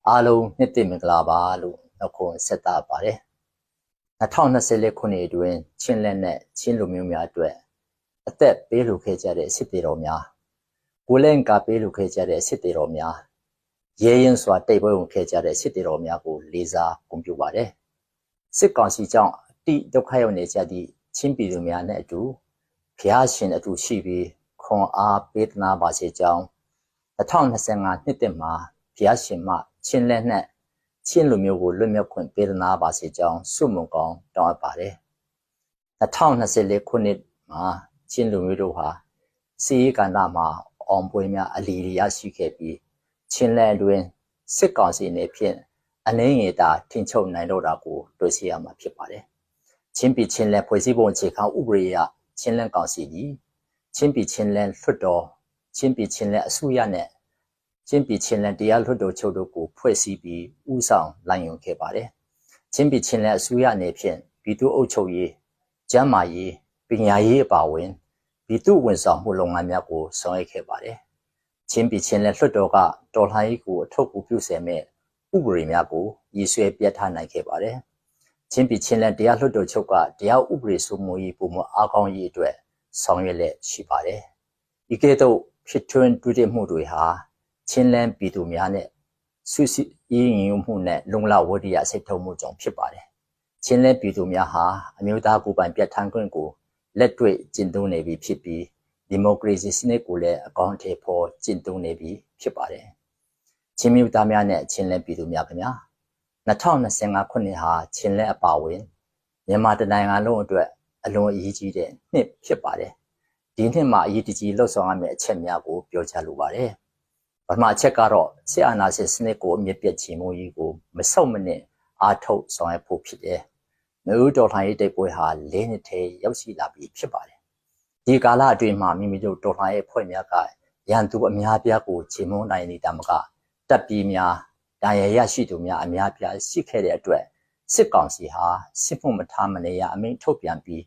အားလုံးနှစ်သိမ့်မင်္ဂလာပါလို့နှုတ်ခွန်းဆက်တာပါတယ်2024ခုနှစ်အတွင်းချင်းလက်နဲ့ချင်းလူမျိုးများအတွက်အသက်ပေးလူခဲ့ကြတဲ့စစ်တေတော်များကိုလင်ကပေးလူခဲ့ကြတဲ့စစ်တေတော်များရဲရင်စွာတိတ်ပွဲဝင်ခဲ့ကြတဲ့စစ်တေတော်များကိုလေးစားဂုဏ်ပြုပါတယ်စစ်ကောင်စီကြောင့်အတိဒုက္ခရောက်နေကြသည့်ချင်းပြည်သူများနဲ့အတူဘုရားရှင်အတူရှိပြီးခွန်အားပေးသနာပါစေကြောင်း2025နှစ်တည်းမှာဘုရားရှင်မှချင်းလက်နဲ့ချင်းလူမျိုးကိုလွတ်မြောက်ခွင့်ပေးသနာပါစေကြောင်းဆုမွန်ကောင်းတောင်းအပ်ပါတယ်2024ခုနှစ်မှာချင်းလူမျိုးတို့ဟာစီရေးကဏ္ဍမှာအောင်ပွဲများအလီရရှိခဲ့ပြီးချင်းလက်တွင်စစ်ကောင်စီနေဖြင့်အနှင်းငယ်တာထင်ချုပ်နိုင်တော့တာကိုတွေ့ရှိရမှာဖြစ်ပါတယ်ချင်းပြည်ချင်းလက်ဖွဲ့စည်းပုံအခြေခံဥပဒေအရချင်းလက်ကောင်စီသည်ချင်းပြည်ချင်းလက်လွှတ်တော်ချင်းပြည်ချင်းလက်အစိုးရနဲ့ချင်းပြည်ချင်းလက်တရားလွှတ်တော်ချုပ်တို့ကိုဖွဲ့စည်းပြီးဦးဆောင်လိုက်ယူခဲ့ပါတယ်ချင်းပြည်ချင်းလက်အစိုးရအနေဖြင့်ပြည်သူ့အုပ်ချုပ်ရေးကျန်းမာရေးပညာရေးအပါအဝင်ပြည်သူ့ဝန်ဆောင်မှုလုပ်ငန်းများကိုဆောင်ရွက်ခဲ့ပါတယ်ချင်းပြည်ချင်းလက်လွှတ်တော်ကတော်လှန်ရေးကိုအထောက်အကူပြုစေမဲ့ဥပဒေများကိုရည်ဆွဲပြဋ္ဌာန်းနိုင်ခဲ့ပါတယ်ချင်းပြည်ချင်းလက်တရားလွှတ်တော်ချုပ်ကတရားဥပဒေစိုးမိုးရေးပုံမှန်အားကောင်းရေးအတွက်ဆောင်ရွက်လက်ရှိပါတယ်ဒီကဲ့သို့ဖြစ်ထွန်းတွေ့တဲ့မှုတွေဟာချင်းလန်းပြည်သူများနဲ့ဆွစီရေးရင်မှုနဲ့လုံလဝတ္တရားစိတ်ထုံမှုကြောင့်ဖြစ်ပါတယ်ချင်းလန်းပြည်သူများဟာအမျိုးသားကိုယ်ပိုင်ပြဋ္ဌာန်းခွင့်ကိုလက်တွေ့ကျင့်သုံးနေပြီဖြစ်ပြီးဒီမိုကရေစီစနစ်ကိုလည်းအကောင့်ထဲပေါ်ကျင့်သုံးနေပြီဖြစ်ပါတယ်ချင်းမျိုးသားများနဲ့ချင်းလန်းပြည်သူများခင်ဗျာ2025ခုနှစ်ဟာချင်းလန်းအပါဝင်မြန်မာတနိုင်ငံလုံးအတွက်အလွန်အရေးကြီးတဲ့နှစ်ဖြစ်ပါတယ်ဒီနှစ်မှာအရေးကြီးလှုပ်ဆောင်ရမယ့်အချက်များကိုပြောကြားလိုပါတယ်ပထမအချက်ကတော့စစ်အာဏာရှင်စနစ်ကိုအမြင့်ပြတ်ချေမှုကြီးကိုမဆုတ်မနစ်အားထုတ်ဆောင်ရွက်ဖို့ဖြစ်တယ်မြို့တော်လှန်ရေးတိုက်ပွဲဟာ၄နှစ်ထဲရောက်ရှိလာပြီဖြစ်ပါတယ်ဒီကာလအတွင်းမှာမိမိတို့တော်လှန်ရေးဖွဲ့များကရန်သူအများပြားကိုချေမှုန်းနိုင်နေတာမကတပ်ပြည်များတာရရရှိသူများအများပြားရှိခဲ့တဲ့အတွက်စစ်ကောင်စီဟာစစ်မှုမထားမနေရအမိန့်ထုတ်ပြန်ပြီး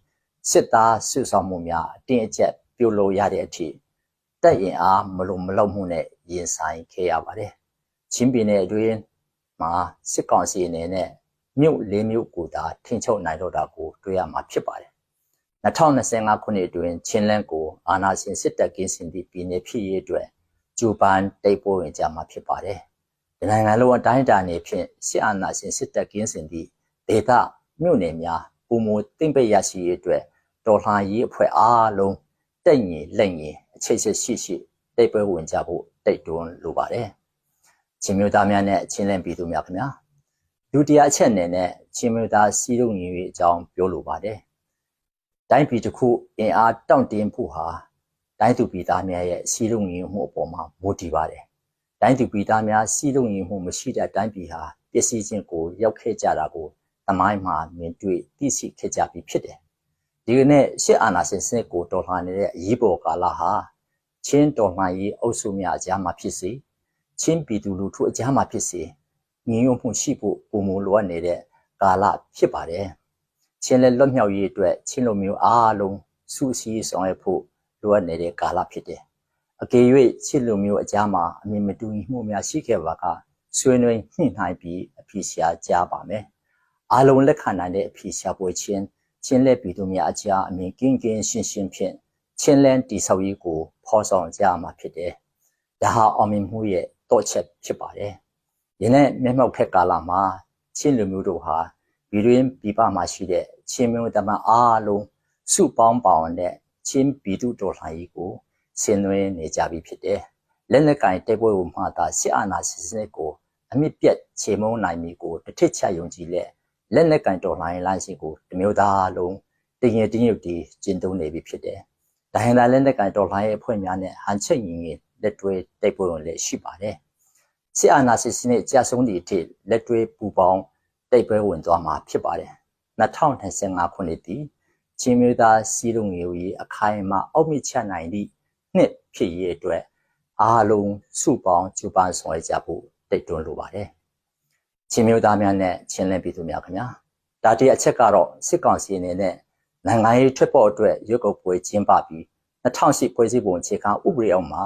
စစ်သားစုဆောင်မှုများအတင်းအကျပ်ပြုလုပ်ရတဲ့အထိတပ်ရင်အားမလုံမှုနဲ့ရင်ဆိုင်ခဲ့ရပါတယ်ချင်းပြည်နယ်အတွင်းမှာစစ်ကောင်စီအနေနဲ့မြို့၄မြို့ကိုသာထင်ချုပ်နိုင်တော့တာကိုတွေ့ရမှာဖြစ်ပါတယ်2025ခုနှစ်အတွင်းချင်းလန်းကိုအာဏာရှင်စစ်တပ်ကင်းစင်သည့်ပြည်နယ်ဖြစ်ရေးအတွက်ဂျူပန်တိတ်ပိုးဝင်ကြမှာဖြစ်ပါတယ်ဒီနိုင်ငံလုံးအတိုင်းအတာအနေဖြင့်စစ်အာဏာရှင်စစ်တပ်ကင်းစင်သည့်ဒေသမြို့နယ်များပုံမသိမ့်ပိတ်ရရှိရေးအတွက်တော်လှန်ရေးအဖွဲ့အားလုံးတက်ညီလက်ညီအခြေရှိတိတ်ပွဲဝင်ကြဖို့တိုက်တွန်းလိုပါတယ်ချင်းမျိုးသားများနဲ့ချင်းလန်းပြည်သူများခင်ဗျာဒုတိယအချက်အနေနဲ့ချင်းမျိုးသားစီးလုံးညီရေးအကြောင်းပြောလိုပါတယ်တိုင်းပြည်တစ်ခုအင်အားတောင့်တင်းဖို့ဟာတိုင်းသူပြည်သားများရဲ့စီးလုံးညီမှုအပေါ်မှာမူတည်ပါတယ်တိုင်းသူပြည်သားများစီးလုံးညီမှုမရှိတဲ့တိုင်းပြည်ဟာပျက်စီးခြင်းကိုရောက်ခဲ့ကြတာကိုသမိုင်းမှာမြင်တွေ့သိရှိခဲ့ကြပြီးဖြစ်တယ်ဒီကနေ့ရှစ်အာဏာရှင်စနစ်ကိုတော်လှန်နေတဲ့အရေးပေါ်ကာလဟာချင်းတော်လှန်ရေးအုပ်စုများအကြားမှာဖြစ်စေချင်းပြည်သူလူထုအကြားမှာဖြစ်စေညီညွတ်မှုရှိဖို့ပုံမလိုအပ်နေတဲ့ကာလဖြစ်ပါတယ်ချင်းလက်လွတ်မြောက်ရေးအတွက်ချင်းလူမျိုးအားလုံးစုစည်းဆောင်ရွက်ဖို့လိုအပ်နေတဲ့ကာလဖြစ်တယ်အကယ်၍ချင်းလူမျိုးအကြားမှာအမြင်မတူညီမှုများရှိခဲ့ပါကဆွေးနွေးညှိနှိုင်းပြီးအဖြေရှာကြပါမယ်အားလုံးလက်ခံနိုင်တဲ့အဖြေရှာပွဲချင်းလက်ပြည်သူများအကြားအမြင်ကင်းရှင်းဖြင့်ချင်းလန်းတိဆောက်ရေးကိုဖော်ဆောင်ကြမှာဖြစ်တယ်။ဒါဟာအောင်မြင်မှုရဲ့တော့ချက်ဖြစ်ပါတယ်။ယနေ့မျက်မှောက်ခက်ကာလမှာချင်းလူမျိုးတို့ဟာပြည်တွင်းပြည်ပမှာရှိတဲ့ချင်းမျိုးတမန်အားလုံးစုပေါင်းပါဝင်တဲ့ချင်းပြည်သူတော်လှန်ရေးကိုဆင်နွှဲနေကြပြီဖြစ်တယ်။လက်နက်ကင်တိုက်ပွဲကိုမှသာစစ်အာဏာရှင်စနစ်ကိုအမြင့်ပြတ်ချေမှုန်းနိုင်မည်ကိုတစ်ထစ်ချယုံကြည်လက်နက်ကင်တော်လှန်ရေးလမ်းစဉ်ကိုတမျိုးသားလုံးတည်ငြိမ်တည်ကျင့်သုံးနေပြီဖြစ်တယ်။ဒိုင်လာလက်နက်ကင်တော်လှန်ရေးအဖွဲ့များနဲ့ဟန်ချက်ညီလက်တွဲတိုက်ပွဲဝင်လည်းရှိပါတယ်။စစ်အာဏာရှင်စနစ်ကြာဆုံးသည့်အထိလက်တွဲပူးပေါင်းတိုက်ပွဲဝင်သွားမှာဖြစ်ပါတယ်။2025ခုနှစ်သည်ချင်းမျိုးသားစီးလုံးငယ်ရေးအခိုင်အမာအောက်မြစ်ချနိုင်သည့်နှစ်ဖြစ်ရေးအတွက်အားလုံးစုပေါင်းကြိုးပမ်းဆောင်ရွက်ကြဖို့တိုက်တွန်းလိုပါတယ်။ချင်းမျိုးသားများနဲ့ချင်းလန်းပြည်သူများခင်ဗျာဒါတည်းအချက်ကတော့စစ်ကောင်စီအနေနဲ့နိုင်ငံရေးထွက်ပေါ်အတွက်ရုပ်ကုပ်ပွဲကျင်းပပြီး2008ဖွဲ့စည်းပုံအခြေခံဥပဒေအောက်မှာ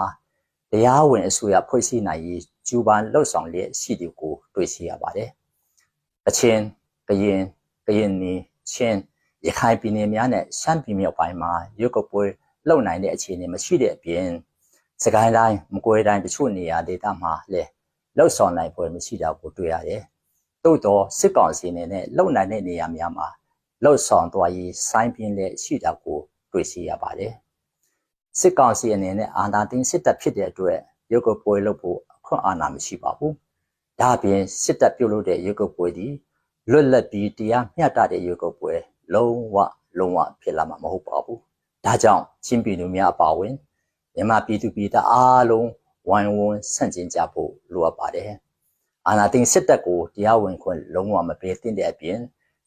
တရားဝင်အစိုးရဖွဲ့စည်းနိုင်ရေးဂျူပန်လှုပ်ဆောင်လျက်ရှိသူကို တွေ့ရှိရပါတယ်။အချင်းကရင်နီချင်းရခိုင်ပြည်နယ်များနဲ့ရှမ်းပြည်မြောက်ပိုင်းမှာရွက်ကုတ်ပွဲလုပ်နိုင်တဲ့အခြေအနေမရှိတဲ့အပြင်စကိုင်းတိုင်းမကွေးတိုင်းတချို့နေရာဒေသမှာလည်းလှုပ်ဆောင်နိုင်ပွဲမရှိတာကိုတွေ့ရတယ်။သို့တော့စစ်ကောင်စီအနေနဲ့လှုပ်နိုင်တဲ့နေရာများမှာလှုပ်ဆောင်သွားရေးစိုင်းပြင်းတဲ့ရှိတာကိုတွေ့ရှိရပါတယ်။စစ်ကောင်စီအနေနဲ့အာဏာသိမ်းစစ်တပ်ဖြစ်တဲ့အတွက်ရွက်ကုတ်ပွဲလုပ်ဖို့အခွင့်အာဏာမရှိပါဘူး။ဒါပြင်စစ်တပ်ပြုတ်လို့တဲ့ရွက်ကုတ်ပွဲဒီလွတ်လပ်ပြီးတရားမျှတတဲ့ရွက်ကုတ်ပွဲလုံးဝဖြစ်လာမှာမဟုတ်ပါဘူး။ဒါကြောင့်ချင်းပြည်သူများအပါအဝင်မြန်မာပြည်သူပြည်သားအားလုံးဝိုင်းဝန်းဆန့်ကျင်ကြဖို့လိုအပ်ပါတယ်။အာဏာသိမ်းစစ်တပ်ကိုတရားဝင်ခွင့်လုံးဝမပေးသင့်တဲ့အပြင်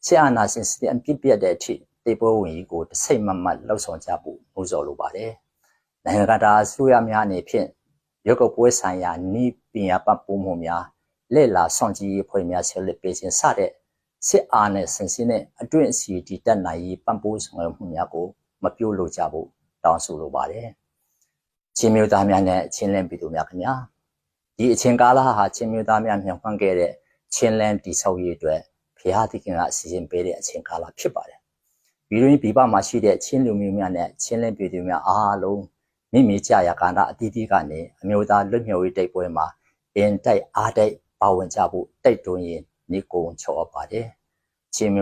စစ်အာဏာရှင်စနစ်အပြစ်ပြတ်တဲ့အထိတေပွဲဝင်ကြီးကိုတစိမ့်မမတ်လှုပ်ဆောင်ကြဖို့နှိုးဆော်လိုပါတယ်။နိုင်ငံသားအစိုးရများအနေဖြင့်ရွက်ကုတ်ပွဲဆိုင်ရာဤပညာပတ်ပိုးမှုများလက်လာဆောင်ကြည်ရေးဖွဲ့များဆက်လက်ပေးခြင်းစတဲ့စစ်အာဏာရှင်စနစ်အတွင်းအစီအတီတက်နိုင်ရေးပံ့ပိုးဆောင်ရွက်မှုများကိုမပြုလုပ်ကြဖို့တောင်းဆိုလိုပါတယ်။ချင်းမျိုးသားများနဲ့ချင်းလင်းပြည်သူများခင်ဗျာဒီအချင်းကာလဟာချင်းမျိုးသားများမျှော်မှန်းခဲ့တဲ့ချင်းလင်းတည်ဆောက်ရေးအတွက်ဖျားသခင်ကအစီအစဉ်ပေးတဲ့အချင်းကာလဖြစ်ပါတယ်။ပြည်တွင်းပြည်ပမှာရှိတဲ့ချင်းလူမျိုးများနဲ့ချင်းလင်းပြည်သူများအားလုံးမိမိကြရာကဏ္ဍအသီးသီးကနေအမျိုးသားလွတ်မြောက်ရေးတိုက်ပွဲမှာအင်တိုက်အားတိုက်ပါဝင်ကြဖို့တိုက်တွန်းရင်းနေကုံချော်ပါတယ်ချင်းမျိုး